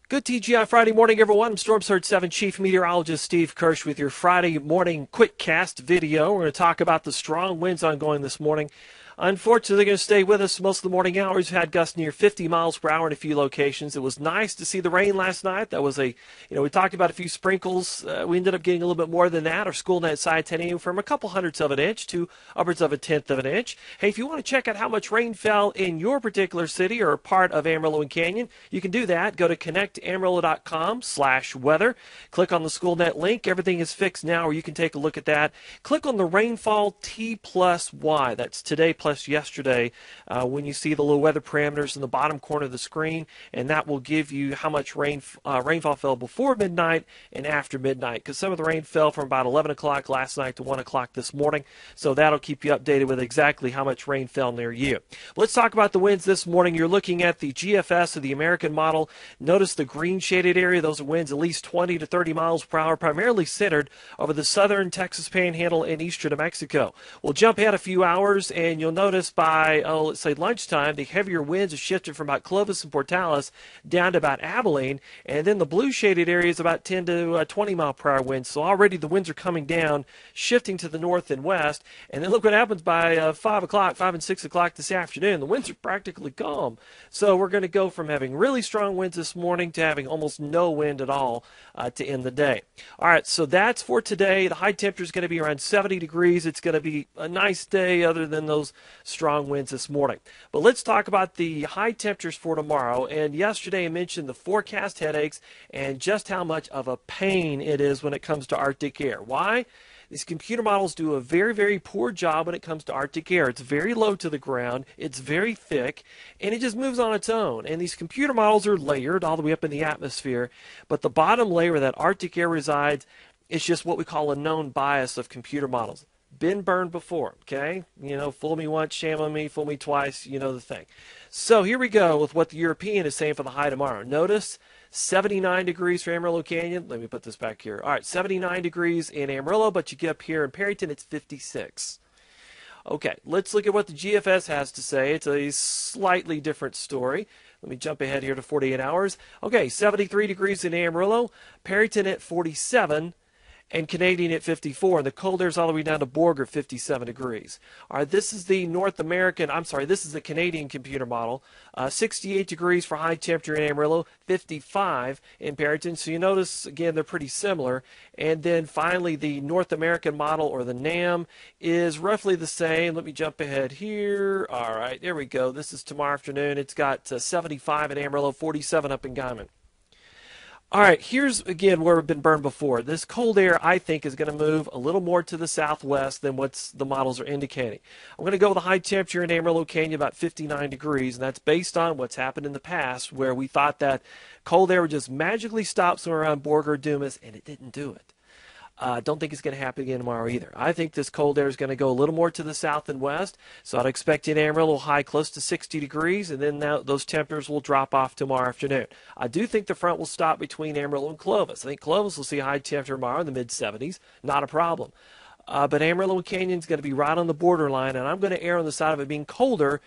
Good TGI Friday morning, everyone. I'm Storm Surge 7 Chief Meteorologist Steve Kirsch with your Friday morning quick cast video. We're going to talk about the strong winds ongoing this morning. Unfortunately, they're going to stay with us most of the morning hours. We've had gusts near 50 miles per hour in a few locations. It was nice to see the rain last night. That was we talked about a few sprinkles. We ended up getting a little bit more than that. Our school net side anywhere from a couple hundredths of an inch to upwards of a tenth of an inch. Hey, if you want to check out how much rain fell in your particular city or part of Amarillo and Canyon, you can do that. Go to connectamarillo.com/weather. Click on the school net link. Everything is fixed now, or you can take a look at that. Click on the rainfall T+Y. That's today plus yesterday when you see the little weather parameters in the bottom corner of the screen, and that will give you how much rainfall fell before midnight and after midnight, because some of the rain fell from about 11 o'clock last night to 1 o'clock this morning, so that'll keep you updated with exactly how much rain fell near you. Let's talk about the winds this morning. You're looking at the GFS of the American model. Notice the green shaded area. Those are winds at least 20 to 30 miles per hour, primarily centered over the southern Texas Panhandle and eastern New Mexico. We'll jump ahead a few hours, and you'll notice by, let's say lunchtime, the heavier winds have shifted from about Clovis and Portales down to about Abilene, and then the blue shaded area is about 10 to 20 mile per hour winds. So already the winds are coming down, shifting to the north and west, and then look what happens by 5 and 6 o'clock this afternoon. The winds are practically calm. So we're going to go from having really strong winds this morning to having almost no wind at all to end the day. All right, so that's for today. The high temperature is going to be around 70 degrees. It's going to be a nice day other than those strong winds this morning. But let's talk about the high temperatures for tomorrow. And yesterday I mentioned the forecast headaches and just how much of a pain it is when it comes to Arctic air. Why? These computer models do a very, very poor job when it comes to Arctic air. It's very low to the ground, it's very thick, and it just moves on its own. And these computer models are layered all the way up in the atmosphere, but the bottom layer where that Arctic air resides is just what we call a known bias of computer models. Been burned before, okay? Fool me once, shame on me, fool me twice, you know the thing. So here we go with what the European is saying for the high tomorrow. Notice 79 degrees for Amarillo Canyon. Let me put this back here. All right, 79 degrees in Amarillo, but you get up here in Perryton, it's 56. Okay, let's look at what the GFS has to say. It's a slightly different story. Let me jump ahead here to 48 hours. Okay, 73 degrees in Amarillo, Perryton at 47, and Canadian at 54, and the cold air's all the way down to Borger, 57 degrees. All right, this is the this is the Canadian computer model. 68 degrees for high temperature in Amarillo, 55 in Perryton. So you notice, again, they're pretty similar. And then finally, the North American model, or the NAM, is roughly the same. Let me jump ahead here. All right, there we go. This is tomorrow afternoon. It's got 75 in Amarillo, 47 up in Guyman. All right, here's, again, where we've been burned before. This cold air, I think, is going to move a little more to the southwest than what the models are indicating. I'm going to go with a high temperature in Amarillo Canyon, about 59 degrees, and that's based on what's happened in the past, where we thought that cold air would just magically stop somewhere around Borger, Dumas, and it didn't do it. Don't think it's going to happen again tomorrow either. I think this cold air is going to go a little more to the south and west, so I'd expect in Amarillo high close to 60 degrees, and then those temperatures will drop off tomorrow afternoon. I do think the front will stop between Amarillo and Clovis. I think Clovis will see a high temperature tomorrow in the mid-70s, not a problem. But Amarillo Canyon is going to be right on the borderline, and I'm going to err on the side of it being colder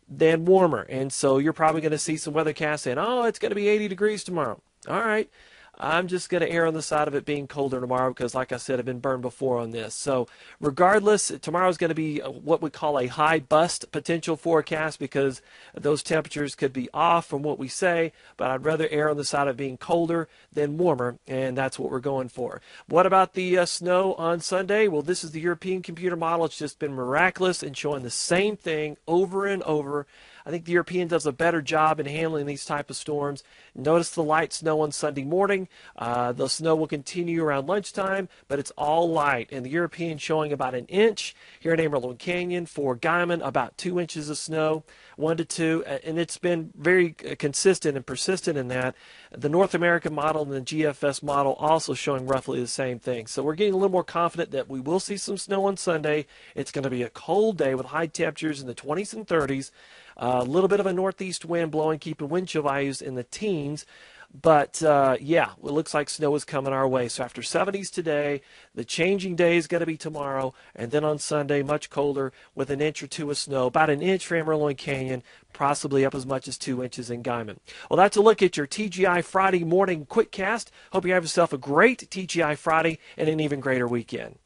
than warmer. And so you're probably going to see some weathercasts saying, oh, it's going to be 80 degrees tomorrow. All right. I'm just going to err on the side of it being colder tomorrow because, like I said, I've been burned before on this. So regardless, tomorrow's going to be what we call a high bust potential forecast because those temperatures could be off from what we say, but I'd rather err on the side of being colder than warmer, and that's what we're going for. What about the snow on Sunday? Well, this is the European computer model. It's just been miraculous and showing the same thing over and over. I think the European does a better job in handling these type of storms. Notice the light snow on Sunday morning. The snow will continue around lunchtime, but it's all light. And the European showing about an inch here in Amarillo Canyon. For Guyman, about 2 inches of snow, 1 to 2. And it's been very consistent and persistent in that. The North American model and the GFS model also showing roughly the same thing. So we're getting a little more confident that we will see some snow on Sunday. It's going to be a cold day with high temperatures in the 20s and 30s. A little bit of a northeast wind blowing, keeping wind chill values in the teens. But, yeah, it looks like snow is coming our way. So after 70s today, the changing day is going to be tomorrow. And then on Sunday, much colder with an inch or two of snow. About an inch for Amarillo Canyon, possibly up as much as 2 inches in Guyman. Well, that's a look at your TGI Friday morning quick cast. Hope you have yourself a great TGI Friday and an even greater weekend.